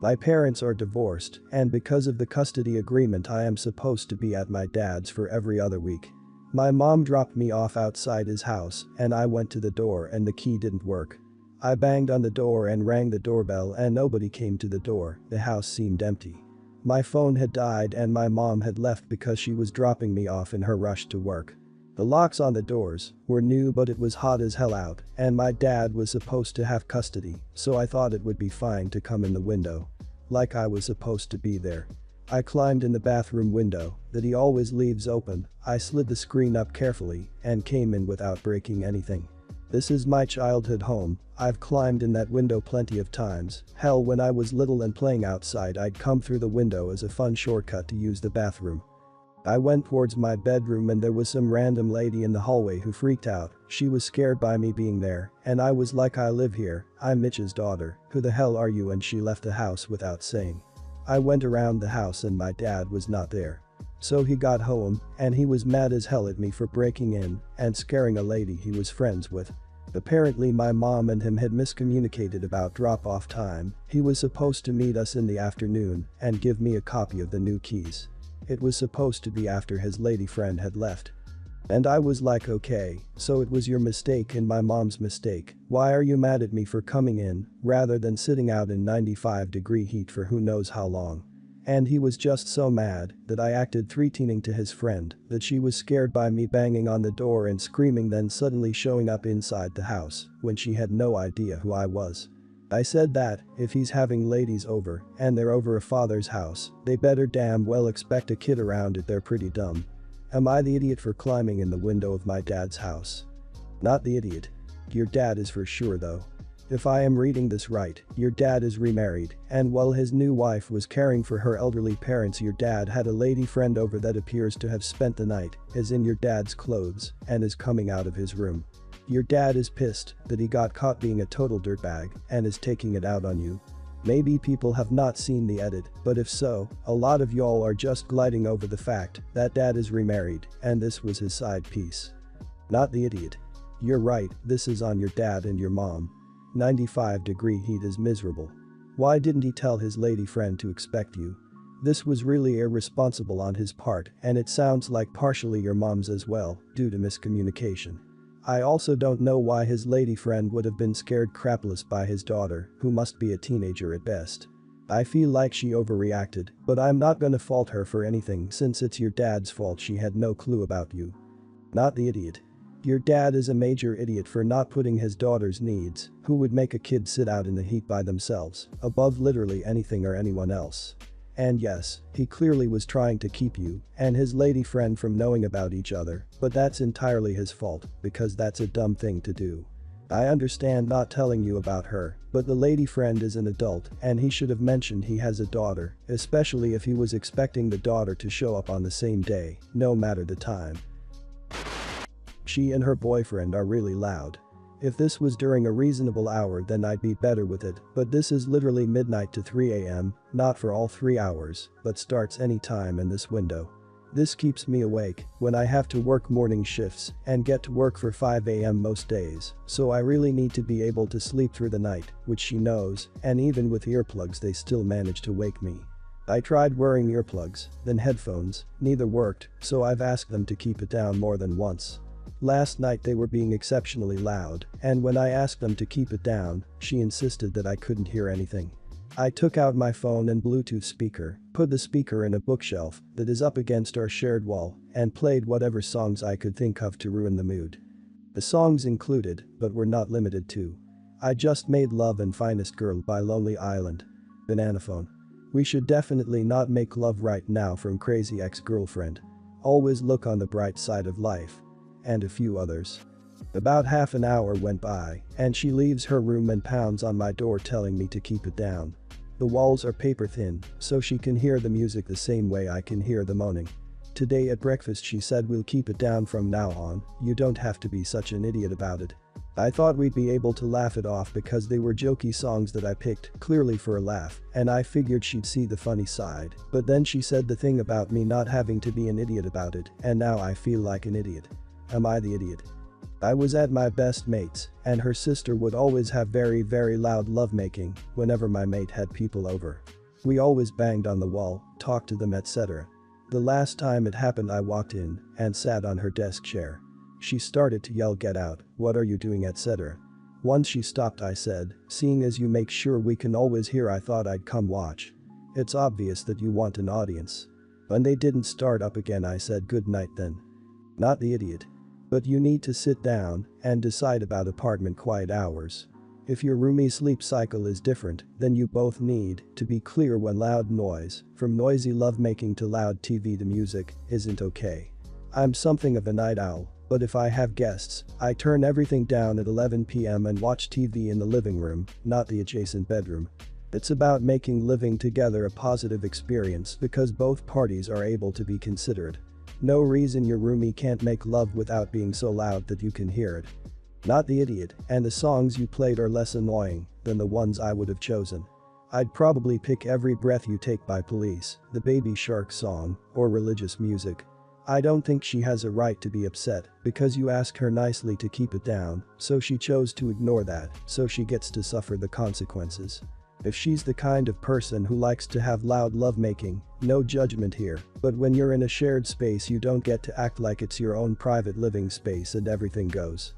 My parents are divorced, and because of the custody agreement I am supposed to be at my dad's for every other week. My mom dropped me off outside his house, and I went to the door and the key didn't work. I banged on the door and rang the doorbell and nobody came to the door, the house seemed empty. My phone had died and my mom had left because she was dropping me off in her rush to work. The locks on the doors were new but it was hot as hell out and my dad was supposed to have custody, so I thought it would be fine to come in the window. Like I was supposed to be there. I climbed in the bathroom window that he always leaves open, I slid the screen up carefully and came in without breaking anything. This is my childhood home, I've climbed in that window plenty of times, hell when I was little and playing outside I'd come through the window as a fun shortcut to use the bathroom. I went towards my bedroom and there was some random lady in the hallway who freaked out, she was scared by me being there, and I was like I live here, I'm Mitch's daughter, who the hell are you, and she left the house without saying. I went around the house and my dad was not there. So he got home, and he was mad as hell at me for breaking in and scaring a lady he was friends with. Apparently my mom and him had miscommunicated about drop-off time, he was supposed to meet us in the afternoon and give me a copy of the new keys. It was supposed to be after his lady friend had left. And I was like, okay, so it was your mistake and my mom's mistake, why are you mad at me for coming in rather than sitting out in 95-degree heat for who knows how long? And he was just so mad that I acted threatening to his friend that she was scared by me banging on the door and screaming, then suddenly showing up inside the house when she had no idea who I was. I said that if he's having ladies over and they're over a father's house, they better damn well expect a kid around it, they're pretty dumb. Am I the idiot for climbing in the window of my dad's house? Not the idiot. Your dad is for sure though. If I am reading this right, your dad is remarried, and while his new wife was caring for her elderly parents your dad had a lady friend over that appears to have spent the night, is in your dad's clothes, and is coming out of his room. Your dad is pissed that he got caught being a total dirtbag and is taking it out on you. Maybe people have not seen the edit, but if so, a lot of y'all are just gliding over the fact that dad is remarried and this was his side piece. Not the idiot. You're right, this is on your dad and your mom. 95-degree heat is miserable. Why didn't he tell his lady friend to expect you? This was really irresponsible on his part, and it sounds like partially your mom's as well, due to miscommunication. I also don't know why his lady friend would have been scared crapless by his daughter, who must be a teenager at best. I feel like she overreacted, but I'm not gonna fault her for anything since it's your dad's fault she had no clue about you. Not the idiot. Your dad is a major idiot for not putting his daughter's needs, who would make a kid sit out in the heat by themselves, above literally anything or anyone else. And yes, he clearly was trying to keep you and his lady friend from knowing about each other, but that's entirely his fault because that's a dumb thing to do. I understand not telling you about her, but the lady friend is an adult and he should have mentioned he has a daughter, especially if he was expecting the daughter to show up on the same day, no matter the time. She and her boyfriend are really loud. If this was during a reasonable hour then I'd be better with it, but this is literally midnight to 3 AM, not for all 3 hours, but starts any time in this window. This keeps me awake when I have to work morning shifts and get to work for 5 AM most days, so I really need to be able to sleep through the night, which she knows, and even with earplugs they still manage to wake me. I tried wearing earplugs, then headphones, neither worked, so I've asked them to keep it down more than once. Last night they were being exceptionally loud, and when I asked them to keep it down, she insisted that I couldn't hear anything. I took out my phone and Bluetooth speaker, put the speaker in a bookshelf that is up against our shared wall, and played whatever songs I could think of to ruin the mood. The songs included, but were not limited to, I Just Made Love and Finest Girl by Lonely Island, Banana Phone, We Should Definitely Not Make Love Right Now from Crazy Ex-Girlfriend, Always Look on the Bright Side of Life, and a few others. About half an hour went by, and she leaves her room and pounds on my door telling me to keep it down. The walls are paper thin, so she can hear the music the same way I can hear the moaning. Today at breakfast she said we'll keep it down from now on, you don't have to be such an idiot about it. I thought we'd be able to laugh it off because they were jokey songs that I picked, clearly for a laugh, and I figured she'd see the funny side, but then she said the thing about me not having to be an idiot about it, and now I feel like an idiot. Am I the idiot? I was at my best mate's, and her sister would always have very loud lovemaking whenever my mate had people over. We always banged on the wall, talked to them, etc. The last time it happened I walked in and sat on her desk chair. She started to yell, "Get out, what are you doing," etc. Once she stopped I said, "Seeing as you make sure we can always hear, I thought I'd come watch. It's obvious that you want an audience." When they didn't start up again I said good night then. Not the idiot. But you need to sit down and decide about apartment quiet hours. If your roomie's sleep cycle is different, then you both need to be clear when loud noise, from noisy lovemaking to loud TV to music, isn't okay. I'm something of a night owl, but if I have guests, I turn everything down at 11 p.m. and watch TV in the living room, not the adjacent bedroom. It's about making living together a positive experience because both parties are able to be considerate. No reason your roomie can't make love without being so loud that you can hear it. Not the idiot, and the songs you played are less annoying than the ones I would have chosen. I'd probably pick Every Breath You Take by Police, the Baby Shark song, or religious music. I don't think she has a right to be upset because you asked her nicely to keep it down, so she chose to ignore that, so she gets to suffer the consequences. If she's the kind of person who likes to have loud lovemaking, no judgment here, but when you're in a shared space you don't get to act like it's your own private living space and everything goes.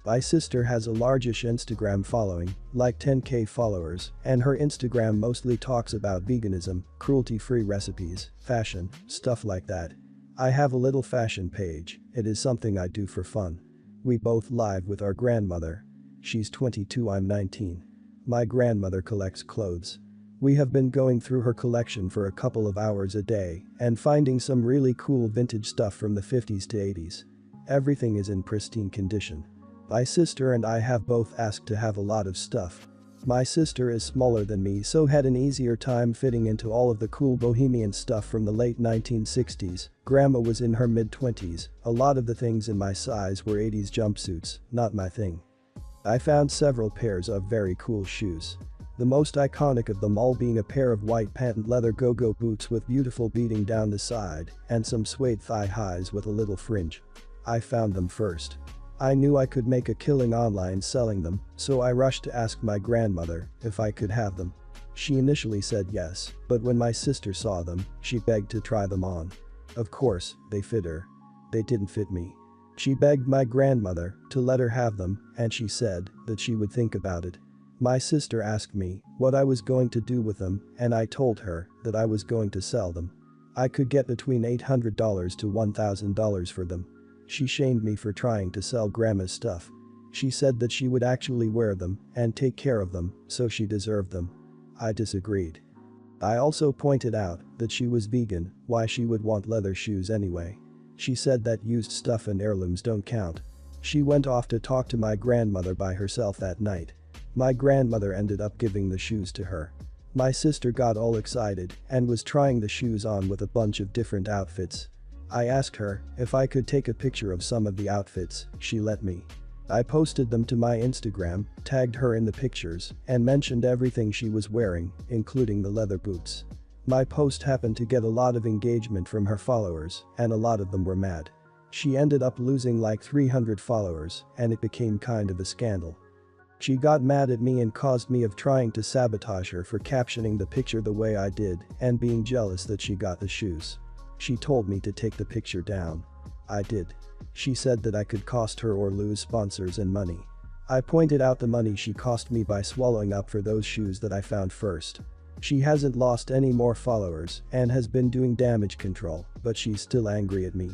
My sister has a largish Instagram following, like 10k followers, and her Instagram mostly talks about veganism, cruelty-free recipes, fashion, stuff like that. I have a little fashion page, it is something I do for fun. We both live with our grandmother. She's 22, I'm 19. My grandmother collects clothes. We have been going through her collection for a couple of hours a day and finding some really cool vintage stuff from the 50s to 80s. Everything is in pristine condition. My sister and I have both asked to have a lot of stuff. My sister is smaller than me, so had an easier time fitting into all of the cool bohemian stuff from the late 1960s. Grandma was in her mid-20s, a lot of the things in my size were 80s jumpsuits, not my thing. I found several pairs of very cool shoes. The most iconic of them all being a pair of white patent leather go-go boots with beautiful beading down the side and some suede thigh highs with a little fringe. I found them first. I knew I could make a killing online selling them, so I rushed to ask my grandmother if I could have them. She initially said yes, but when my sister saw them, she begged to try them on. Of course, they fit her. They didn't fit me. She begged my grandmother to let her have them, and she said that she would think about it. My sister asked me what I was going to do with them, and I told her that I was going to sell them. I could get between $800 to $1,000 for them. She shamed me for trying to sell grandma's stuff. She said that she would actually wear them and take care of them, so she deserved them. I disagreed. I also pointed out that she was vegan, why she would want leather shoes anyway. She said that used stuff and heirlooms don't count. She went off to talk to my grandmother by herself that night. My grandmother ended up giving the shoes to her. My sister got all excited and was trying the shoes on with a bunch of different outfits. I asked her if I could take a picture of some of the outfits, she let me. I posted them to my Instagram, tagged her in the pictures, and mentioned everything she was wearing, including the leather boots. My post happened to get a lot of engagement from her followers, and a lot of them were mad. She ended up losing like 300 followers, and it became kind of a scandal. She got mad at me and caused me of trying to sabotage her for captioning the picture the way I did and being jealous that she got the shoes. She told me to take the picture down. I did. She said that I could cost her or lose sponsors and money. I pointed out the money she cost me by swallowing up for those shoes that I found first. She hasn't lost any more followers and has been doing damage control, but she's still angry at me.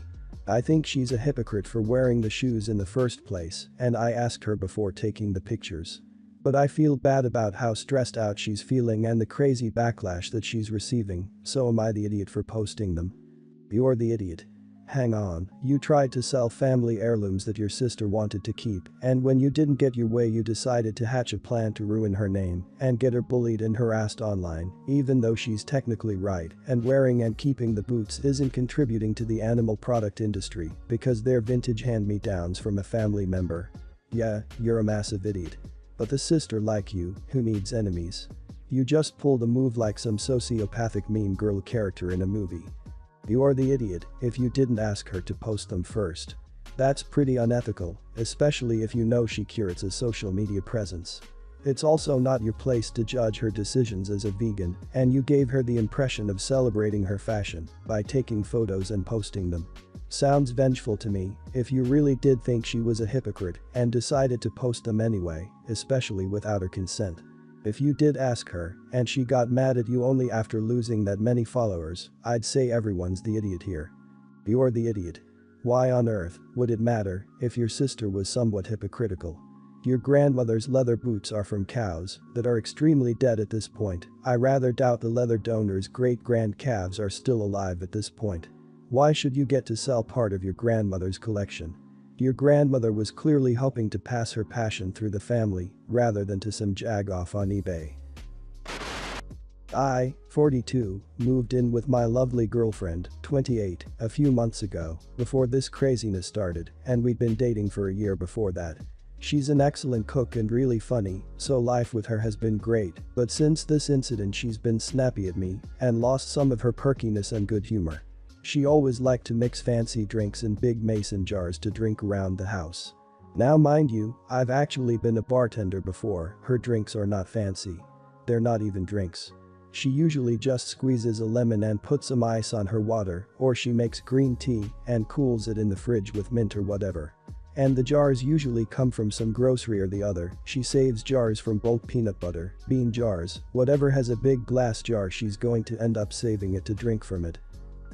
I think she's a hypocrite for wearing the shoes in the first place, and I asked her before taking the pictures. But I feel bad about how stressed out she's feeling and the crazy backlash that she's receiving, so am I the idiot for posting them? You're the idiot. Hang on, you tried to sell family heirlooms that your sister wanted to keep, and when you didn't get your way you decided to hatch a plan to ruin her name and get her bullied and harassed online, even though she's technically right and wearing and keeping the boots isn't contributing to the animal product industry because they're vintage hand-me-downs from a family member. Yeah, you're a massive idiot. But the sister like you, who needs enemies? You just pulled a move like some sociopathic mean girl character in a movie. You're the idiot if you didn't ask her to post them first. That's pretty unethical, especially if you know she curates a social media presence. It's also not your place to judge her decisions as a vegan, and you gave her the impression of celebrating her fashion by taking photos and posting them. Sounds vengeful to me if you really did think she was a hypocrite and decided to post them anyway, especially without her consent. If you did ask her and she got mad at you only after losing that many followers, I'd say everyone's the idiot here. You're the idiot. Why on earth would it matter if your sister was somewhat hypocritical? Your grandmother's leather boots are from cows that are extremely dead at this point. I rather doubt the leather donor's great-grandcalves are still alive at this point. Why should you get to sell part of your grandmother's collection? Your grandmother was clearly hoping to pass her passion through the family rather than to some jag-off on eBay. I, 42, moved in with my lovely girlfriend, 28, a few months ago, before this craziness started, and we'd been dating for a year before that. She's an excellent cook and really funny, so life with her has been great, but since this incident she's been snappy at me and lost some of her perkiness and good humor. She always liked to mix fancy drinks in big mason jars to drink around the house. Now mind you, I've actually been a bartender before. Her drinks are not fancy. They're not even drinks. She usually just squeezes a lemon and puts some ice on her water, or she makes green tea and cools it in the fridge with mint or whatever. And the jars usually come from some grocery or the other. She saves jars from bulk peanut butter, bean jars, whatever has a big glass jar she's going to end up saving it to drink from it.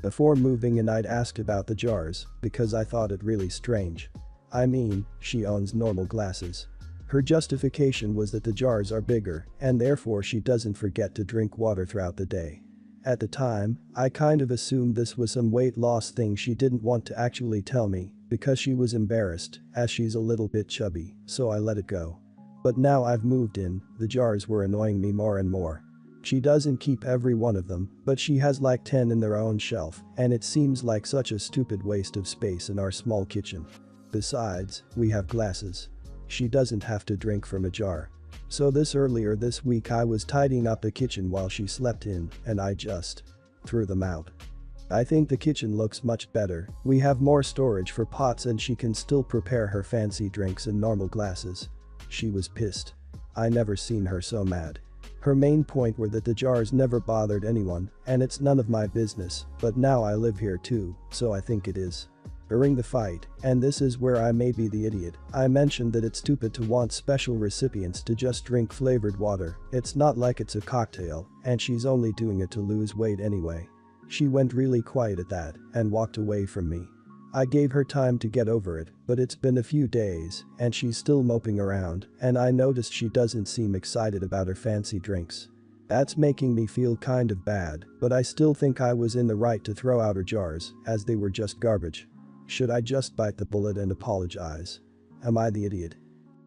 Before moving in I'd asked about the jars because I thought it really strange. I mean, she owns normal glasses. Her justification was that the jars are bigger and therefore she doesn't forget to drink water throughout the day. At the time, I kind of assumed this was some weight loss thing she didn't want to actually tell me because she was embarrassed as she's a little bit chubby, so I let it go. But now I've moved in, the jars were annoying me more and more. She doesn't keep every one of them, but she has like 10 in their own shelf, and it seems like such a stupid waste of space in our small kitchen. Besides, we have glasses. She doesn't have to drink from a jar. So earlier this week I was tidying up the kitchen while she slept in, and I just threw them out. I think the kitchen looks much better. We have more storage for pots and she can still prepare her fancy drinks in normal glasses. She was pissed. I never seen her so mad. Her main point were that the jars never bothered anyone and it's none of my business, but now I live here too, so I think it is. During the fight, and this is where I may be the idiot, I mentioned that it's stupid to want special recipients to just drink flavored water. It's not like it's a cocktail, and she's only doing it to lose weight anyway. She went really quiet at that and walked away from me. I gave her time to get over it, but it's been a few days and she's still moping around, and I noticed she doesn't seem excited about her fancy drinks. That's making me feel kind of bad, but I still think I was in the right to throw out her jars as they were just garbage. Should I just bite the bullet and apologize? Am I the idiot?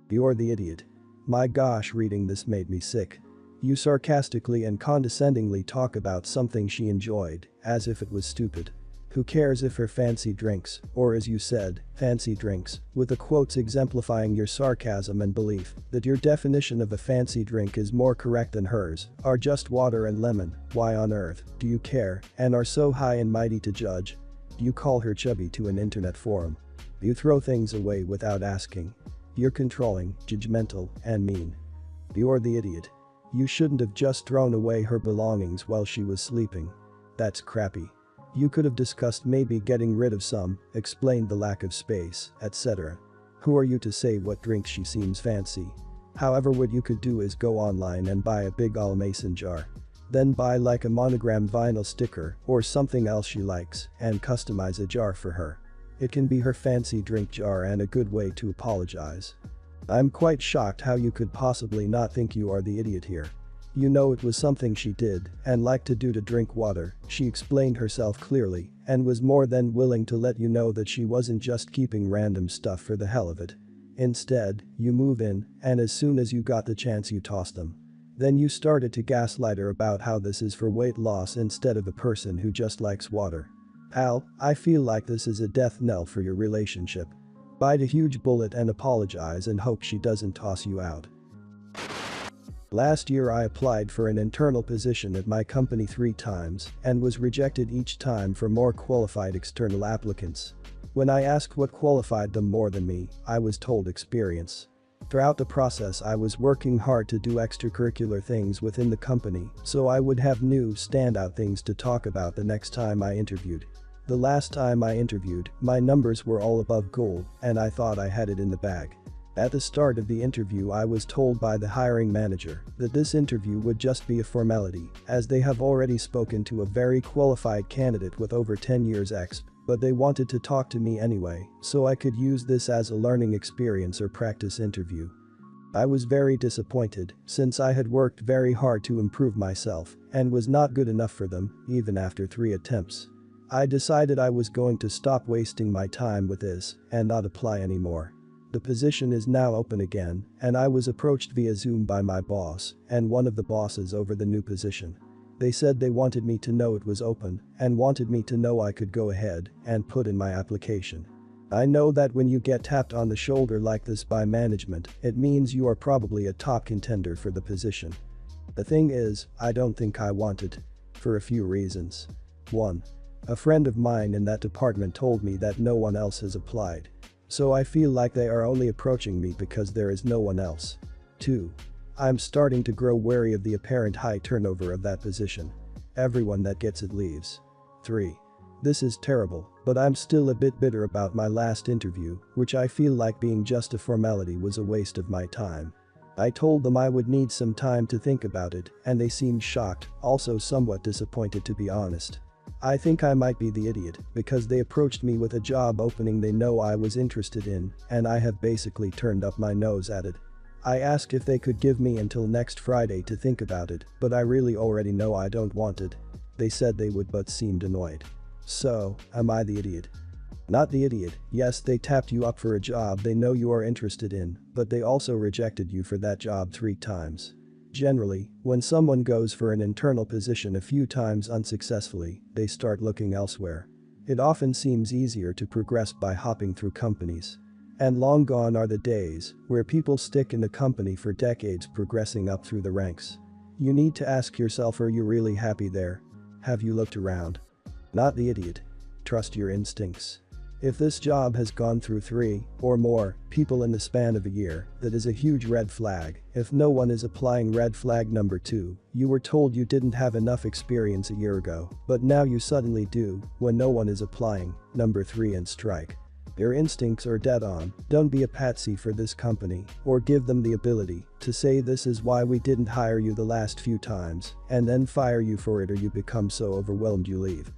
You're the idiot. My gosh, reading this made me sick. You sarcastically and condescendingly talk about something she enjoyed, as if it was stupid. Who cares if her fancy drinks, or as you said, fancy drinks, with the quotes exemplifying your sarcasm and belief that your definition of a fancy drink is more correct than hers, are just water and lemon. Why on earth do you care and are so high and mighty to judge? You call her chubby to an internet forum. You throw things away without asking. You're controlling, judgmental, and mean. You're the idiot. You shouldn't have just thrown away her belongings while she was sleeping. That's crappy. You could have discussed maybe getting rid of some, explained the lack of space, etc. Who are you to say what drink she seems fancy? However, what you could do is go online and buy a big all mason jar. Then buy like a monogrammed vinyl sticker or something else she likes and customize a jar for her. It can be her fancy drink jar and a good way to apologize. I'm quite shocked how you could possibly not think you are the idiot here. You know it was something she did and liked to do to drink water. She explained herself clearly and was more than willing to let you know that she wasn't just keeping random stuff for the hell of it. Instead, you move in and as soon as you got the chance you tossed them. Then you started to gaslight her about how this is for weight loss instead of a person who just likes water. Pal, I feel like this is a death knell for your relationship. Bite a huge bullet and apologize and hope she doesn't toss you out. Last year I applied for an internal position at my company 3 times and was rejected each time for more qualified external applicants. When I asked what qualified them more than me, I was told experience. Throughout the process I was working hard to do extracurricular things within the company so I would have new standout things to talk about the next time I interviewed. The last time I interviewed, my numbers were all above goal and I thought I had it in the bag. At the start of the interview I was told by the hiring manager that this interview would just be a formality as they have already spoken to a very qualified candidate with over 10 years exp, but they wanted to talk to me anyway so I could use this as a learning experience or practice interview. I was very disappointed since I had worked very hard to improve myself and was not good enough for them even after 3 attempts. I decided I was going to stop wasting my time with this and not apply anymore. The position is now open again and I was approached via Zoom by my boss and one of the bosses over the new position. They said they wanted me to know it was open and wanted me to know I could go ahead and put in my application. I know that when you get tapped on the shoulder like this by management, it means you are probably a top contender for the position. The thing is, I don't think I want it. For a few reasons. 1. A friend of mine in that department told me that no one else has applied. So I feel like they are only approaching me because there is no one else. 2. I'm starting to grow wary of the apparent high turnover of that position. Everyone that gets it leaves. 3. This is terrible, but I'm still a bit bitter about my last interview, which I feel like being just a formality was a waste of my time. I told them I would need some time to think about it and they seemed shocked, also somewhat disappointed to be honest. I think I might be the idiot because they approached me with a job opening they know I was interested in and I have basically turned up my nose at it. I asked if they could give me until next Friday to think about it, but I really already know I don't want it. They said they would but seemed annoyed. So, am I the idiot? Not the idiot. Yes, they tapped you up for a job they know you are interested in, but they also rejected you for that job 3 times. Generally, when someone goes for an internal position a few times unsuccessfully, they start looking elsewhere. It often seems easier to progress by hopping through companies. And long gone are the days where people stick in a company for decades progressing up through the ranks. You need to ask yourself, are you really happy there? Have you looked around? Not the idiot. Trust your instincts. If this job has gone through 3 or more people in the span of a year, that is a huge red flag. If no one is applying, red flag number 2, you were told you didn't have enough experience a year ago, but now you suddenly do when no one is applying, number 3 and strike. Your instincts are dead on, don't be a patsy for this company or give them the ability to say this is why we didn't hire you the last few times and then fire you for it or you become so overwhelmed you leave.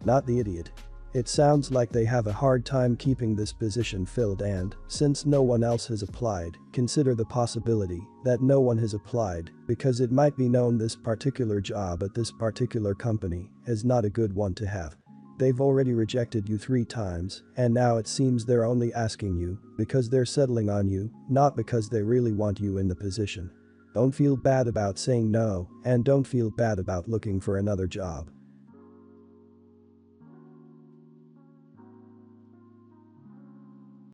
Not the idiot. It sounds like they have a hard time keeping this position filled and, since no one else has applied, consider the possibility that no one has applied because it might be known this particular job at this particular company is not a good one to have. They've already rejected you 3 times and now it seems they're only asking you because they're settling on you, not because they really want you in the position. Don't feel bad about saying no and don't feel bad about looking for another job.